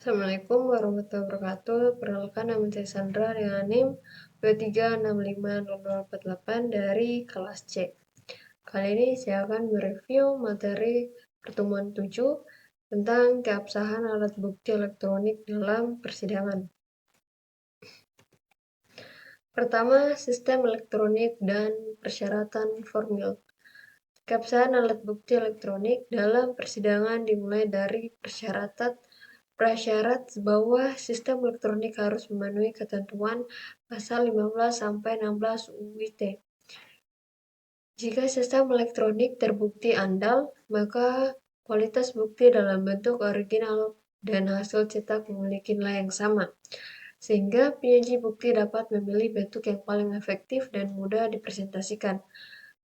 Assalamualaikum warahmatullahi wabarakatuh. Perkenalkan, nama saya Sandra dengan NIM 23650048 dari kelas C. Kali ini saya akan mereview materi pertemuan 7 tentang keabsahan alat bukti elektronik dalam persidangan. Pertama, sistem elektronik dan persyaratan formil. Keabsahan alat bukti elektronik dalam persidangan dimulai dari prasyarat bahwa sistem elektronik harus memenuhi ketentuan pasal 15 sampai 16 UU ITE. Jika sistem elektronik terbukti andal, maka kualitas bukti dalam bentuk original dan hasil cetak memiliki nilai yang sama, sehingga penyaji bukti dapat memilih bentuk yang paling efektif dan mudah dipresentasikan.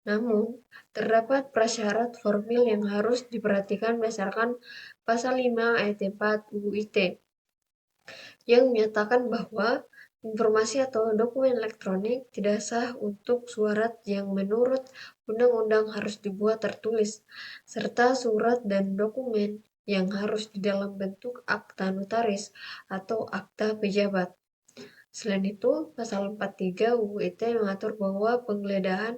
Namun, terdapat prasyarat formil yang harus diperhatikan berdasarkan pasal 5 ayat 4 UU ITE yang menyatakan bahwa informasi atau dokumen elektronik tidak sah untuk surat yang menurut undang-undang harus dibuat tertulis, serta surat dan dokumen yang harus di dalam bentuk akta notaris atau akta pejabat. Selain itu, pasal 43 UU ITE mengatur bahwa penggeledahan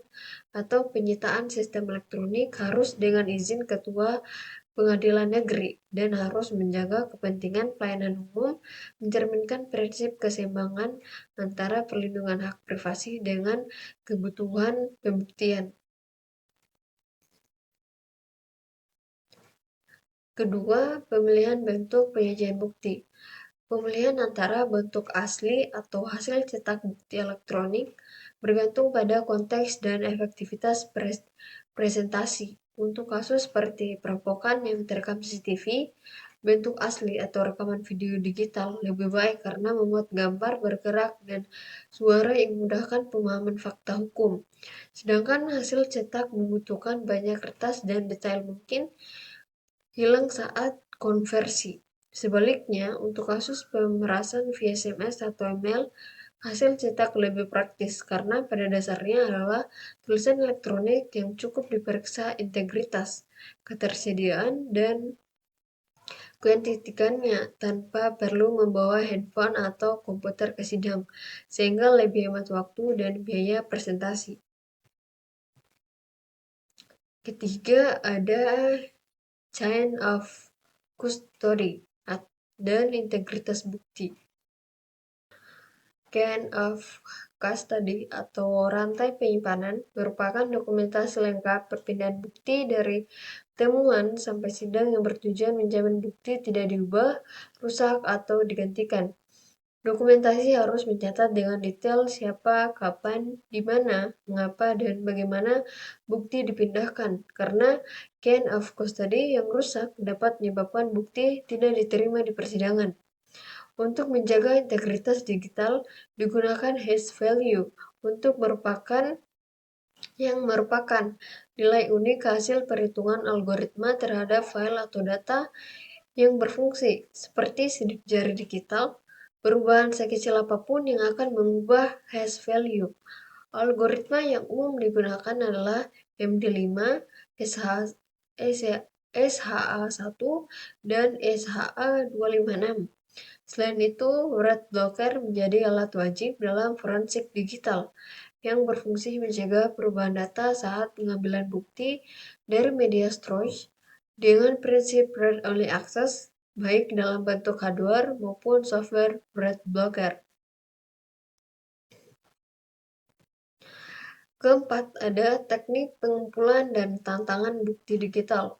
atau penyitaan sistem elektronik harus dengan izin Ketua Pengadilan Negeri dan harus menjaga kepentingan pelayanan umum, mencerminkan prinsip keseimbangan antara perlindungan hak privasi dengan kebutuhan pembuktian. Kedua, pemilihan bentuk penyajian bukti. Pemilihan antara bentuk asli atau hasil cetak bukti elektronik bergantung pada konteks dan efektivitas presentasi. Untuk kasus seperti perampokan yang terekam CCTV, bentuk asli atau rekaman video digital lebih baik karena memuat gambar bergerak dan suara yang memudahkan pemahaman fakta hukum. Sedangkan hasil cetak membutuhkan banyak kertas dan detail mungkin hilang saat konversi. Sebaliknya, untuk kasus pemerasan via SMS atau email, hasil cetak lebih praktis karena pada dasarnya adalah tulisan elektronik yang cukup diperiksa integritas, ketersediaan, dan kuantitikannya tanpa perlu membawa handphone atau komputer ke sidang, sehingga lebih hemat waktu dan biaya presentasi. Ketiga, ada chain of custody dan integritas bukti. Chain of custody atau rantai penyimpanan merupakan dokumentasi lengkap perpindahan bukti dari temuan sampai sidang yang bertujuan menjamin bukti tidak diubah, rusak, atau digantikan. Dokumentasi harus mencatat dengan detail siapa, kapan, di mana, mengapa, dan bagaimana bukti dipindahkan, karena chain of custody yang rusak dapat menyebabkan bukti tidak diterima di persidangan. Untuk menjaga integritas digital, digunakan hash value untuk merupakan nilai unik hasil perhitungan algoritma terhadap file atau data yang berfungsi, seperti sidik jari digital. Perubahan sekecil apapun yang akan mengubah hash value. Algoritma yang umum digunakan adalah MD5, SHA1, dan SHA256. Selain itu, red blocker menjadi alat wajib dalam forensik digital yang berfungsi mencegah perubahan data saat pengambilan bukti dari media storage dengan prinsip read-only access, baik dalam bentuk hardware maupun software red blocker. Keempat, ada teknik pengumpulan dan tantangan bukti digital.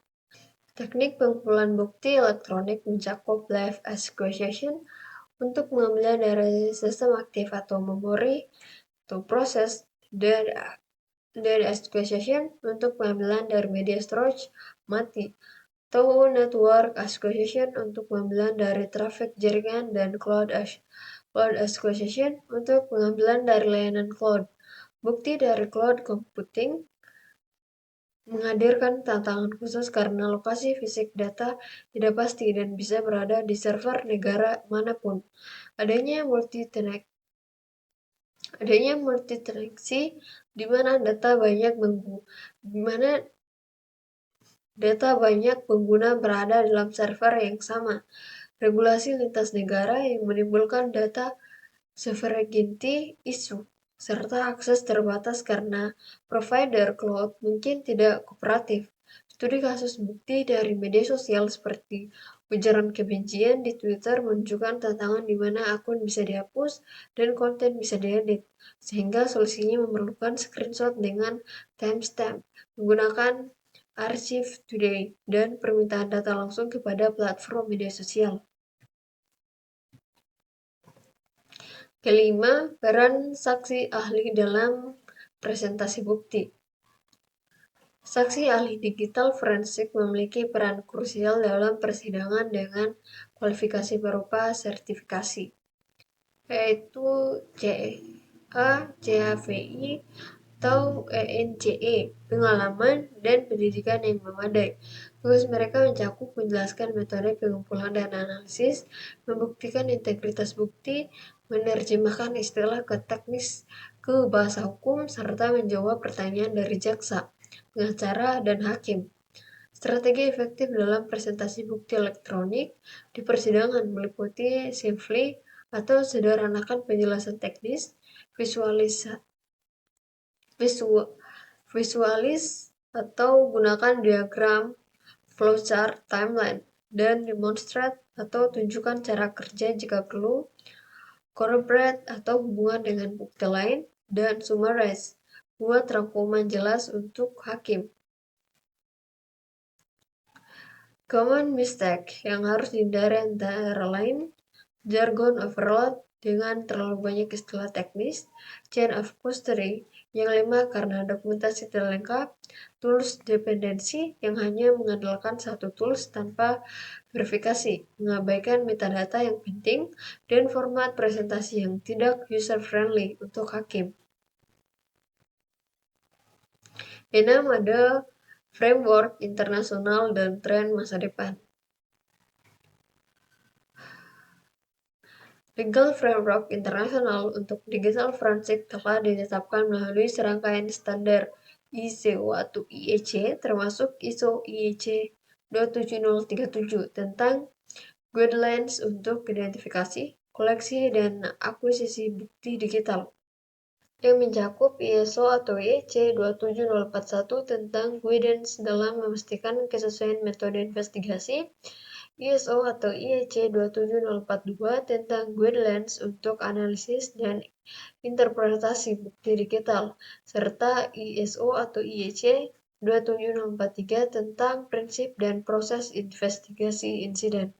Teknik pengumpulan bukti elektronik mencakup live acquisition untuk mengambilnya dari sistem aktif atau memori atau proses, dan acquisition untuk pengambilan dari media storage mati, atau network acquisition untuk pengambilan dari traffic jaringan, dan cloud acquisition untuk pengambilan dari layanan cloud. Bukti dari cloud computing menghadirkan tantangan khusus karena lokasi fisik data tidak pasti dan bisa berada di server negara manapun. Adanya multitenancy di mana data banyak pengguna berada dalam server yang sama. regulasi lintas negara yang menimbulkan data sovereignty issue, serta akses terbatas karena provider cloud mungkin tidak kooperatif. Studi kasus bukti dari media sosial seperti ujaran kebencian di Twitter menunjukkan tantangan di mana akun bisa dihapus dan konten bisa diedit, sehingga solusinya memerlukan screenshot dengan timestamp, menggunakan archive today, dan permintaan data langsung kepada platform media sosial. Kelima, peran saksi ahli dalam presentasi bukti. Saksi ahli digital forensik memiliki peran krusial dalam persidangan dengan kualifikasi berupa sertifikasi, yaitu CA, CAVI, atau ENCE, pengalaman dan pendidikan yang memadai. Tugas mereka mencakup menjelaskan metode pengumpulan dan analisis, membuktikan integritas bukti, menerjemahkan istilah ke teknis ke bahasa hukum, serta menjawab pertanyaan dari jaksa, pengacara, dan hakim. Strategi efektif dalam presentasi bukti elektronik di persidangan meliputi simply atau sederhanakan penjelasan teknis, visualis atau gunakan diagram, flowchart, timeline, dan demonstrate atau tunjukkan cara kerja jika perlu, corroborate atau hubungan dengan bukti lain, dan summarize, buat rangkuman jelas untuk hakim. Common mistake yang harus dihindari antara lain jargon overload dengan terlalu banyak istilah teknis, chain of custody yang lemah karena dokumentasi tidak lengkap, tools dependensi yang hanya mengandalkan satu tools tanpa verifikasi, mengabaikan metadata yang penting, dan format presentasi yang tidak user-friendly untuk hakim. 6. Ada framework internasional dan tren masa depan. Legal Framework Internasional untuk Digital Forensik telah ditetapkan melalui serangkaian standar ISO atau IEC, termasuk ISO IEC 27037 tentang guidelines untuk identifikasi, koleksi, dan akuisisi bukti digital, yang mencakup ISO atau IEC 27041 tentang guidance dalam memastikan kesesuaian metode investigasi, ISO atau IEC 27042 tentang guidelines untuk analisis dan interpretasi bukti digital, serta ISO atau IEC 27043 tentang prinsip dan proses investigasi insiden.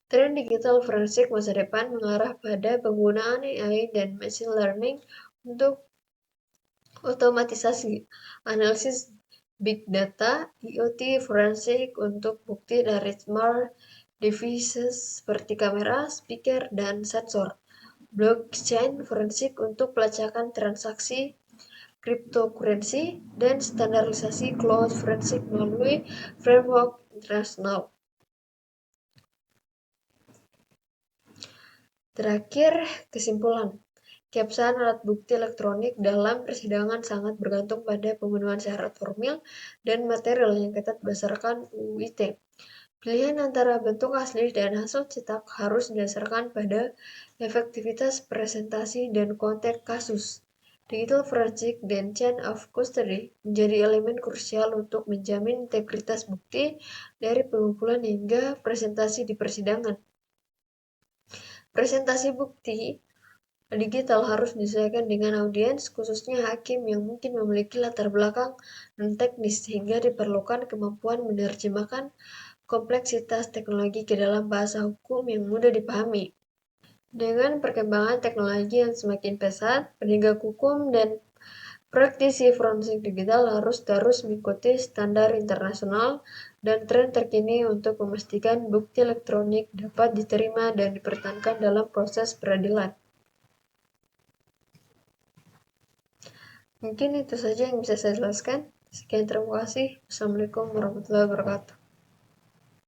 Tren digital forensik masa depan mengarah pada penggunaan AI dan machine learning untuk otomatisasi analisis big data, IoT forensik untuk bukti dari smart devices seperti kamera, speaker, dan sensor, blockchain forensik untuk pelacakan transaksi cryptocurrency, dan standarisasi cloud forensik melalui framework internasional. Terakhir, kesimpulan. Keabsahan alat bukti elektronik dalam persidangan sangat bergantung pada pemenuhan syarat formil dan material yang ketat berdasarkan UU ITE. Pilihan antara bentuk asli dan hasil cetak harus didasarkan pada efektivitas presentasi dan konteks kasus. Digital forensik dan chain of custody menjadi elemen krusial untuk menjamin integritas bukti dari pengumpulan hingga presentasi di persidangan. Presentasi bukti digital harus disesuaikan dengan audiens, khususnya hakim yang mungkin memiliki latar belakang non-teknis, sehingga diperlukan kemampuan menerjemahkan kompleksitas teknologi ke dalam bahasa hukum yang mudah dipahami. Dengan perkembangan teknologi yang semakin pesat, penegak hukum dan praktisi forensik digital harus terus mengikuti standar internasional dan tren terkini untuk memastikan bukti elektronik dapat diterima dan dipertahankan dalam proses peradilan. Mungkin itu saja yang bisa saya jelaskan. Sekian, terima kasih. Assalamualaikum warahmatullahi wabarakatuh.